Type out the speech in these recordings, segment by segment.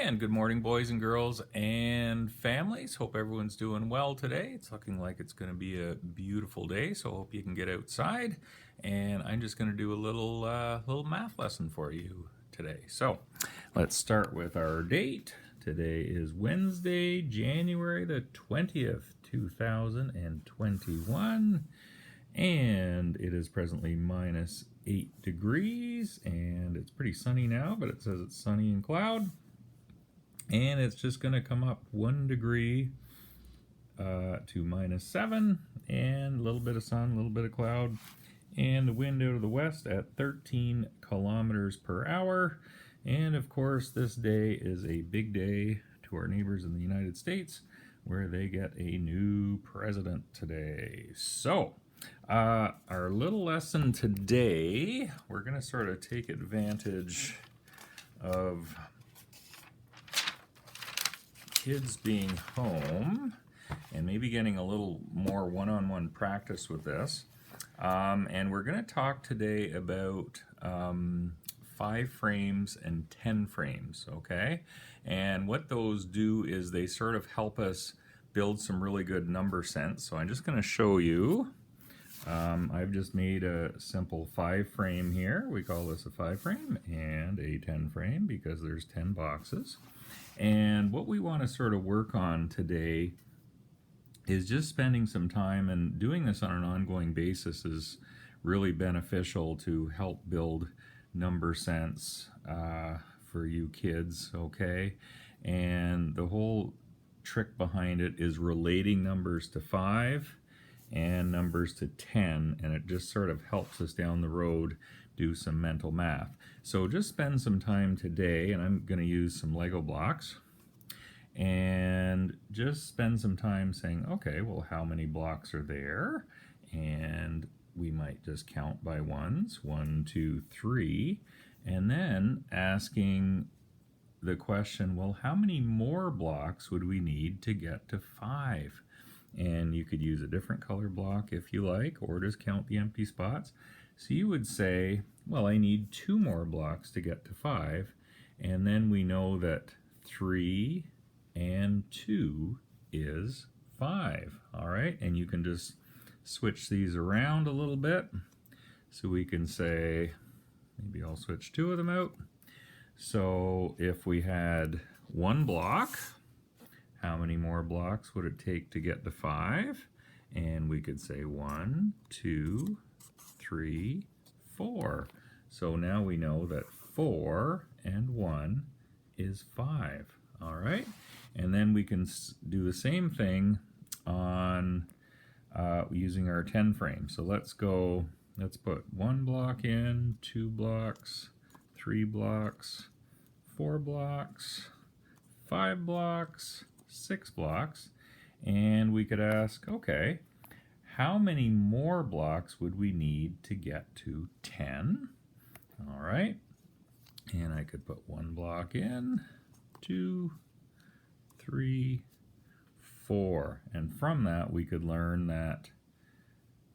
And good morning, boys and girls and families. Hope everyone's doing well today. It's looking like it's going to be a beautiful day, so I hope you can get outside. And I'm just going to do a little math lesson for you today. So let's start with our date. Today is Wednesday, January the 20th, 2021. And it is presently minus 8 degrees, and it's pretty sunny now, but it says it's sunny and cloud. And it's just going to come up 1 degree to minus 7, and a little bit of sun, a little bit of cloud, and the wind out of the west at 13 kilometers per hour. And of course, this day is a big day to our neighbors in the United States, where they get a new president today. So, our little lesson today, we're going to sort of take advantage of kids being home and maybe getting a little more one-on-one practice with this. And we're going to talk today about 5 frames and 10 frames, okay? And what those do is they sort of help us build some really good number sense. So I'm just going to show you. I've just made a simple 5 frame here. We call this a 5 frame and a 10 frame because there's 10 boxes. And what we want to sort of work on today is just spending some time, and doing this on an ongoing basis is really beneficial to help build number sense for you kids, okay? And the whole trick behind it is relating numbers to 5 and numbers to 10, and it just sort of helps us down the road do some mental math. So just spend some time today, and I'm going to use some Lego blocks, and just spend some time saying, okay, well, how many blocks are there? And we might just count by ones, 1, 2, 3, and then asking the question, well, how many more blocks would we need to get to 5? And you could use a different color block if you like, or just count the empty spots. So you would say, well, I need 2 more blocks to get to 5, and then we know that 3 and 2 is 5, all right? And you can just switch these around a little bit. So we can say, maybe I'll switch 2 of them out. So if we had 1 block, how many more blocks would it take to get to 5? And we could say 1, 2, 3, 4. So now we know that 4 and 1 is 5. All right? And then we can do the same thing on using our 10 frame. So let's put 1 block in, 2 blocks, 3 blocks, 4 blocks, 5 blocks, 6 blocks, and we could ask, okay, how many more blocks would we need to get to 10? All right, and I could put 1 block in, 2, 3, 4, and from that we could learn that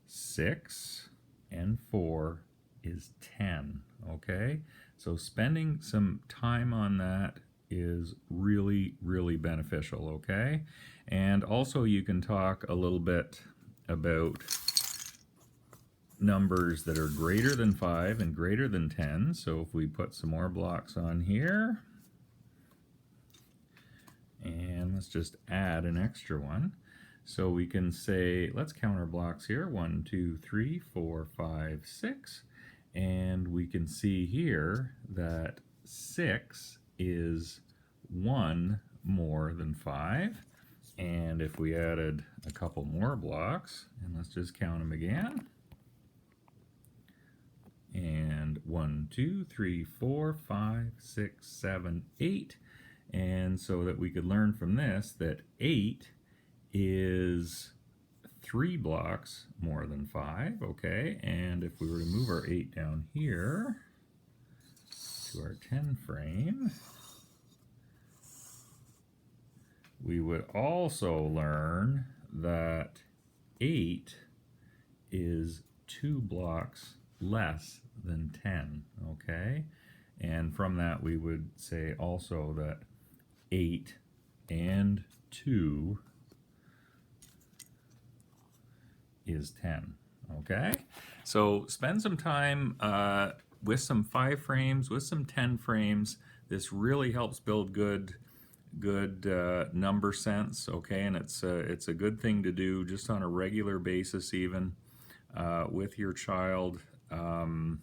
6 and 4 is 10, okay? So spending some time on that is really, really beneficial, okay? And also you can talk a little bit about numbers that are greater than 5 and greater than 10. So if we put some more blocks on here, and let's just add an extra one. So we can say, let's count our blocks here, 1, 2, 3, 4, 5, 6. And we can see here that 6 is 1 more than 5. And if we added a couple more blocks, and let's just count them again. And 1, 2, 3, 4, 5, 6, 7, 8. And so that we could learn from this that 8 is 3 blocks more than 5, okay? And if we were to move our 8 down here to our 10 frame, we would also learn that 8 is 2 blocks less than 10, okay? And from that we would say also that 8 and 2 is 10. Okay, so spend some time with some 5 frames, with some 10 frames. This really helps build good number sense. Okay, and it's a good thing to do just on a regular basis, even with your child. And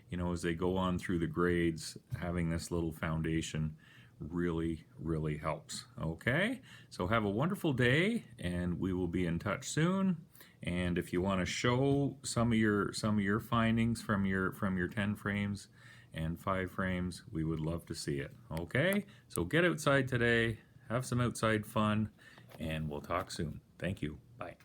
you know, as they go on through the grades, having this little foundation really helps. Okay, so have a wonderful day, and we will be in touch soon. And if you want to show some of your findings from your 10 frames and 5 frames, we would love to see it. Okay, so get outside today, have some outside fun, and we'll talk soon. Thank you. Bye.